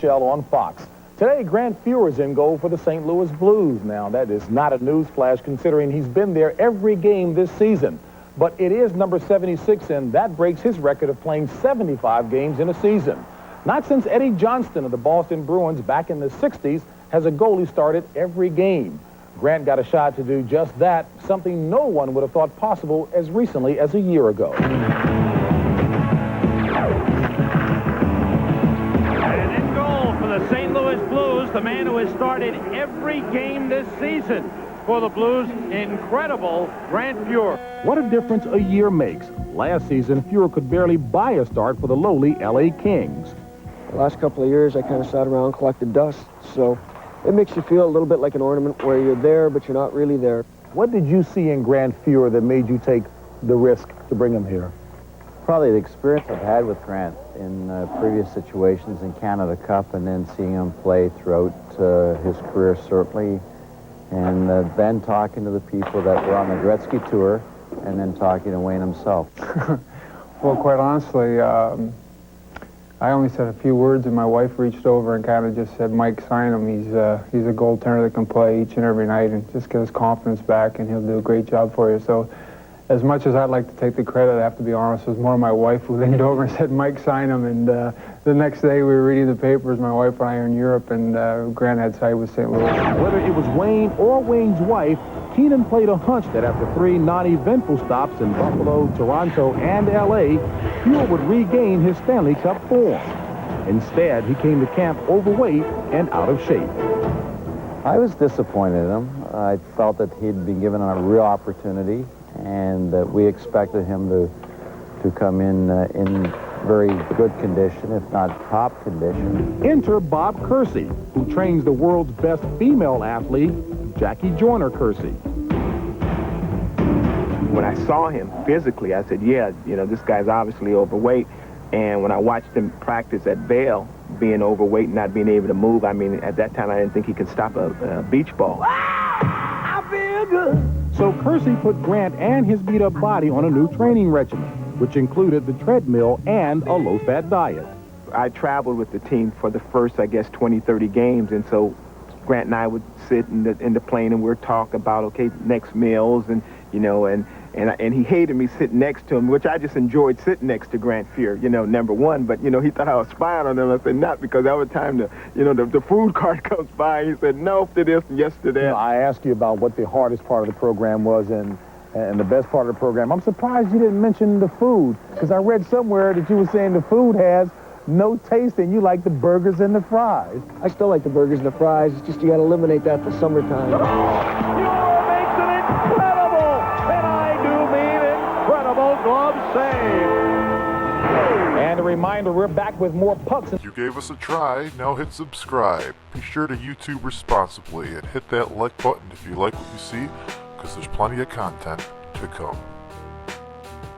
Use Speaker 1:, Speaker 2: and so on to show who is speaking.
Speaker 1: NHL on Fox. Today, Grant Fuhr is in goal for the St. Louis Blues. Now, that is not a newsflash considering he's been there every game this season. But it is number 76, and that breaks his record of playing 75 games in a season. Not since Eddie Johnston of the Boston Bruins back in the 60s has a goalie started every game. Grant got a shot to do just that, something no one would have thought possible as recently as a year ago.
Speaker 2: And in goal for the St. Louis Blues, the man who has started every game this season for the Blues, incredible Grant Fuhr.
Speaker 1: What a difference a year makes. Last season, Fuhr could barely buy a start for the lowly L.A. Kings.
Speaker 3: The last couple of years, I kind of sat around, collected dust, so it makes you feel a little bit like an ornament where you're there, but you're not really there.
Speaker 1: What did you see in Grant Fuhr that made you take the risk to bring him here?
Speaker 4: Probably the experience I've had with Grant in previous situations in Canada Cup, and then seeing him play throughout his career, certainly. And then talking to the people that were on the Gretzky tour, and then talking to Wayne himself.
Speaker 5: Well, quite honestly, I only said a few words, and my wife reached over and kind of just said, "Mike, sign him. He's a goaltender that can play each and every night, and just get his confidence back, and he'll do a great job for you." So, as much as I'd like to take the credit, I have to be honest, it was more my wife who leaned over and said, "Mike, sign him." And the next day, we were reading the papers. My wife and I are in Europe, and Grant had signed with St. Louis.
Speaker 1: Whether it was Wayne or Wayne's wife, Keenan played a hunch that after 3 non-eventful stops in Buffalo, Toronto, and L.A., Fuhr would regain his Stanley Cup form. Instead, he came to camp overweight and out of shape.
Speaker 4: I was disappointed in him. I felt that he'd been given a real opportunity, and that we expected him to come in very good condition, if not top condition.
Speaker 1: Enter Bob Kersey, who trains the world's best female athlete, Jackie Joyner Kersey.
Speaker 6: When I saw him physically, I said, yeah, you know, this guy's obviously overweight. And when I watched him practice at Vail, being overweight and not being able to move, I mean, at that time, I didn't think he could stop a beach ball.
Speaker 1: I feel good. So Kersey put Grant and his beat-up body on a new training regimen, which included the treadmill and a low-fat diet.
Speaker 6: I traveled with the team for the first, I guess, 20, 30 games, and so Grant and I would sit in the plane and we'd talk about, okay, next meals, and, you know, and he hated me sitting next to him, which I just enjoyed sitting next to Grant Fuhr, you know, number one. But, you know, he thought I was spying on him. I said, not, because every time the food cart comes by, he said, no to this and yes to that.
Speaker 1: You know, I asked you about what the hardest part of the program was and the best part of the program. I'm surprised you didn't mention the food, because I read somewhere that you were saying the food has no taste and you like the burgers and the fries.
Speaker 3: I still like the burgers and the fries. It's just you got to eliminate that for summertime.
Speaker 2: Fuhr makes an incredible, and I do mean incredible, glove save.
Speaker 1: And a reminder, we're back with more pucks.
Speaker 7: You gave us a try, now hit subscribe. Be sure to YouTube responsibly and hit that like button if you like what you see, because there's plenty of content to come.